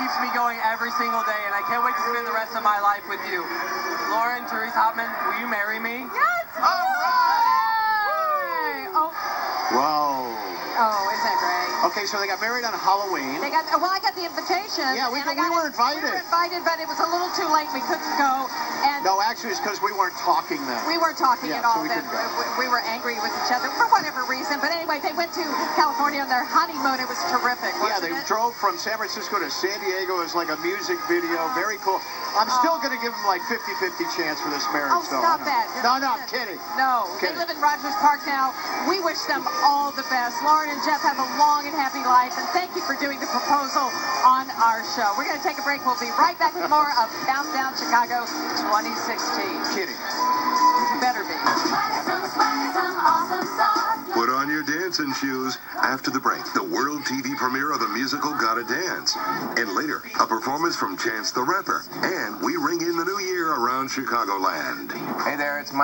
keeps me going every single day, and I can't wait to spend the rest of my life with you. Lauren, Therese Hopman, will you marry me? Yes! All right! Oh. Whoa. Oh, isn't that great? Okay, so they got married on Halloween. I got the invitation. Yeah, we were invited. We were invited, but it was a little too late. We couldn't go. And No, actually, it's because we weren't talking then. we weren't talking at so all we then. couldn't go. We were angry with each other for whatever reason. But anyway, they went to California on their honeymoon. It was terrific, Yeah, wasn't they it? drove from San Francisco to San Diego. It was like a music video. Very cool. I'm still going to give them like 50-50 chance for this marriage, Oh, though. stop that. No, I'm kidding. No, Kidding. they live in Rogers Park now. We wish them all the best. Lauren and Jeff have a long and happy life, and thank you for doing the proposal on our show. We're going to take a break. We'll be right back with more of Countdown Chicago 2016. Kidding. You better be. Put on your dancing shoes. After the break, the world TV premiere of the musical Gotta Dance. And later, a performance from Chance the Rapper. And we ring in the new year around Chicagoland. Hey there, it's Mike.